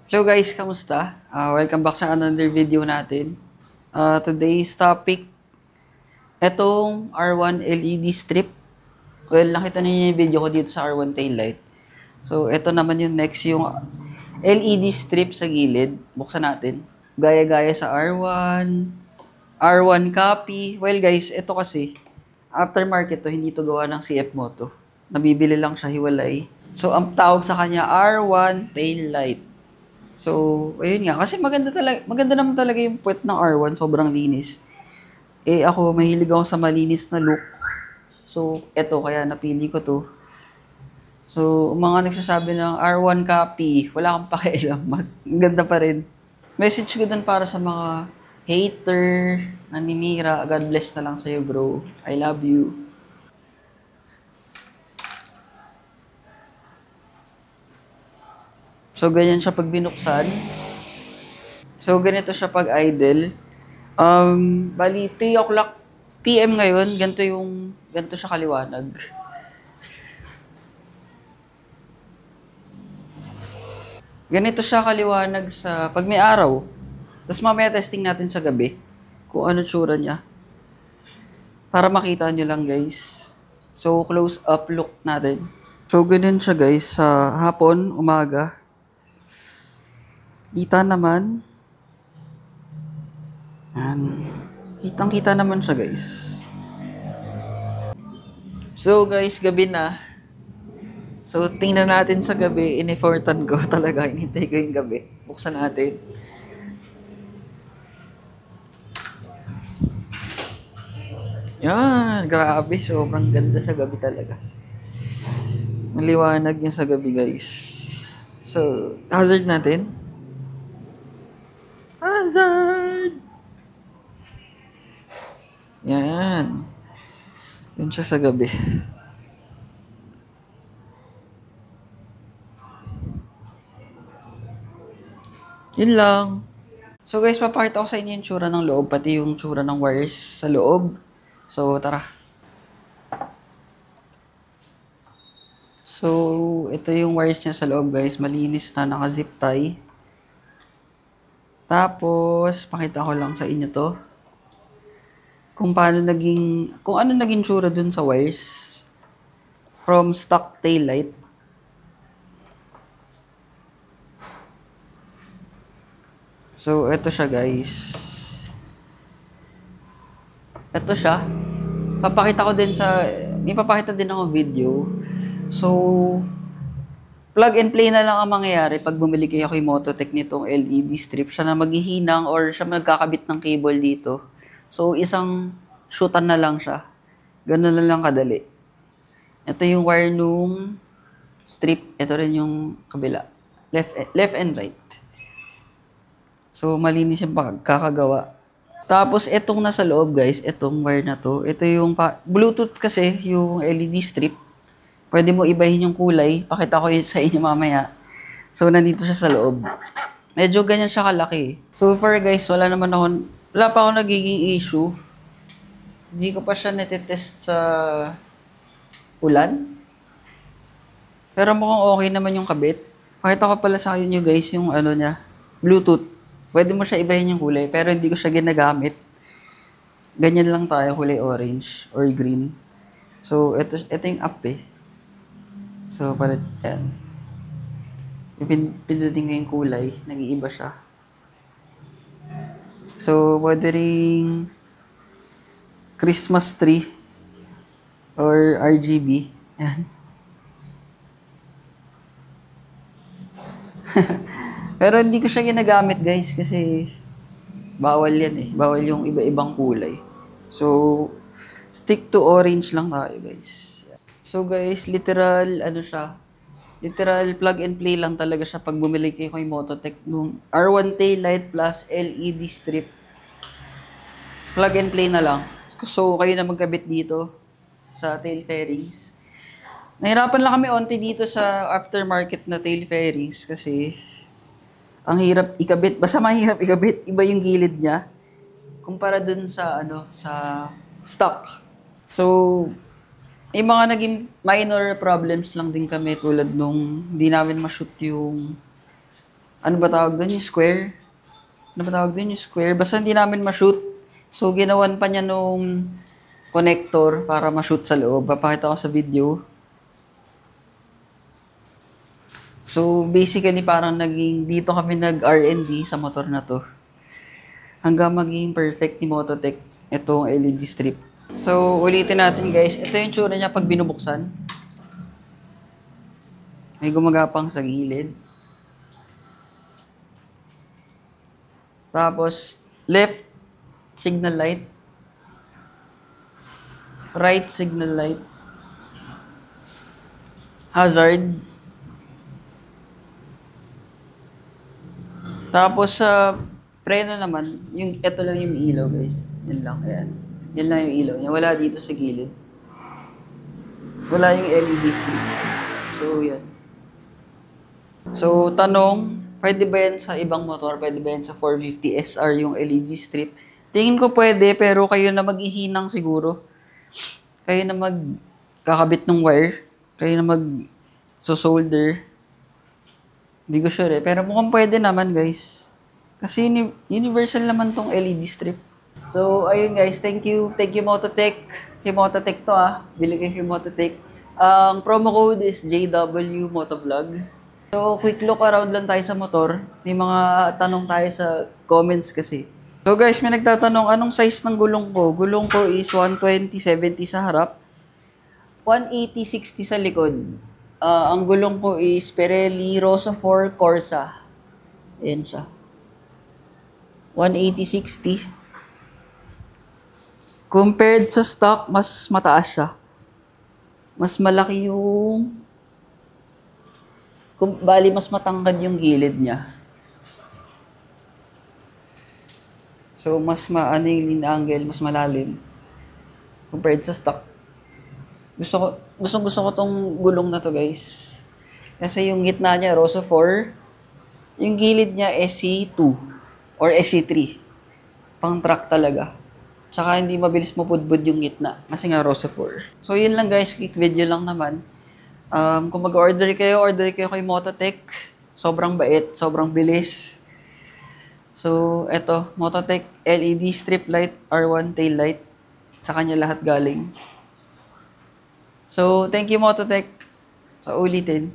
Hello guys, kamusta? Welcome back sa another video natin. Today's topic, etong R1 LED strip. Well, nakita niyo yung video ko dito sa R1 taillight. So, ito naman yung next, yung LED strip sa gilid. Buksan natin. Gaya-gaya sa R1, R1 copy. Well guys, ito kasi, aftermarket to, hindi to gawa ng CF Moto. Nabibili lang siya hiwalay. So, ang tawag sa kanya, R1 taillight. So, ayun nga. Kasi maganda naman talaga yung puwet ng R1. Sobrang linis. Ako, mahilig ako sa malinis na look. So, eto, kaya napili ko to. So, mga nagsasabi ng R1 copy, wala kang pakialam. Ganda pa rin. Message ko dun para sa mga hater, naninira. God bless na lang sa'yo, bro. I love you. So, ganyan siya pag binuksan. So, ganito siya pag idle. Bali, 3 o'clock PM ngayon, ganito siya kaliwanag. Ganito siya kaliwanag sa pag may araw. Tapos mamaya testing natin sa gabi kung ano tsura niya. Para makita nyo lang guys. So, close up look natin. So, ganyan siya guys sa hapon, umaga. Kita naman. Yan. Kitang-kita naman siya, guys. So, guys, gabi na. So, tingnan natin sa gabi. In-effortan ko talaga. Hinintay ko yung gabi. Buksan natin. Yan. Grabe. Sobrang ganda sa gabi talaga. Maliwanag yan sa gabi, guys. So, hazard natin. Hazard! Yan. Yun siya sa gabi. Yun lang. So guys, papakita ko sa inyo yung tsura ng loob, pati yung tsura ng wires sa loob. So, tara. So, ito yung wires niya sa loob guys. Malinis na, naka-zip tie. Tapos, pakita ko lang sa inyo to. Kung ano naging tsura dun sa wires. From stock taillight. So, ito siya guys. Ito siya. May papakita din ako video. So, plug and play na lang ang mangyayari pag bumili kayo kay Mototech nitong LED strip. Siya na maghihinang or siya magkakabit ng cable dito. So, isang shootan na lang siya. Ganun na lang kadali. Ito yung wire nung strip. Ito rin yung kabila. Left and right. So, malinis yung pagkakagawa. Tapos, itong nasa loob, guys, itong wire na to, ito yung Bluetooth kasi, yung LED strip. Pwede mo ibahin yung kulay. Pakita ko yun sa inyo mamaya. So, nandito siya sa loob. Medyo ganyan siya kalaki. So, far, guys, wala pa ako nagiging issue. Hindi ko pa siya natitest sa ulan. Pero mukhang okay naman yung kabit. Pakita ko pala sa inyo, guys, yung ano niya, Bluetooth. Pwede mo siya ibahin yung kulay, pero hindi ko siya ginagamit. Ganyan lang tayo, kulay orange or green. So, ito yung app eh. So, palit yan. Pindutin ko yung kulay, nag-iiba siya. So, pwede ring Christmas tree or RGB. Yan. Pero hindi ko siya ginagamit guys kasi bawal yan eh. Bawal yung iba-ibang kulay. So, stick to orange lang tayo guys. So guys, literal plug and play lang talaga siya pag bumili kayo kay Mototech nung R1 taillight plus LED strip. Plug and play na lang. So, kayo na magkabit dito sa tail fairings. Nahirapan lang kami onti dito sa aftermarket na tail fairings kasi ang hirap ikabit, basta mahirap ikabit, iba yung gilid niya kumpara dun sa sa stock. So, yung mga naging minor problems lang din kami tulad nung hindi namin ma-shoot yung ano ba tawag doon? Yung square? Ano ba tawag doon? Yung square? Basta hindi namin ma-shoot. So, ginawan pa niya nung connector para ma-shoot sa loob. Papakita ko sa video. So, basically, parang dito kami nag-R&D sa motor na to. Hanggang maging perfect ni Mototech itong LED strip. So, ulitin natin guys. Ito yung tsura niya pag binubuksan. May gumagapang sa gilid. Tapos, left signal light. Right signal light. Hazard. Tapos sa preno naman, ito lang yung ilaw guys. Yan lang, ayan. Yan lang yung ilaw niya. Wala dito sa gilid. Wala yung LED strip. So, yan. So, tanong, pwede ba yan sa ibang motor? Pwede ba yan sa 450 SR yung LED strip? Tingin ko pwede, pero kayo na maghihinang siguro. Kayo na magkakabit ng wire. Kayo na mag-solder. Hindi ko sure eh. Pero mukhang pwede naman, guys. Kasi universal naman tong LED strip. So, ayun guys. Thank you. Thank you, Mototech. Kay Mototech to Bili kayo kay Mototech. Ang promo code is JW Motovlog. So, quick look around lang tayo sa motor. May mga tanong tayo sa comments kasi. So guys, may nagtatanong, anong size ng gulong ko? Gulong ko is 120/70 sa harap. 180/60 sa likod. Ang gulong ko is Pirelli Rosso 4 Corsa. Ayan siya. 180/60. Compared sa stock, mas mataas siya. Mas malaki yung... Bali, mas matangkad yung gilid niya. So, mas maano yung lean angle, mas malalim. Compared sa stock. Gusto ko tong gulong na to, guys. Kasi yung gitna niya, Rosso 4. Yung gilid niya, SC2 or SC3. Pang truck talaga. Tsaka hindi mabilis mapudbud yung gitna. Kasi nga, Rosso 4. So, yun lang guys. Quick video lang naman. Kung mag-order kayo kay Mototech. Sobrang bait, sobrang bilis. So, eto, Mototech LED strip light, R1 tail light. Sa kanya lahat galing. So, thank you Mototech. Sa ulitin.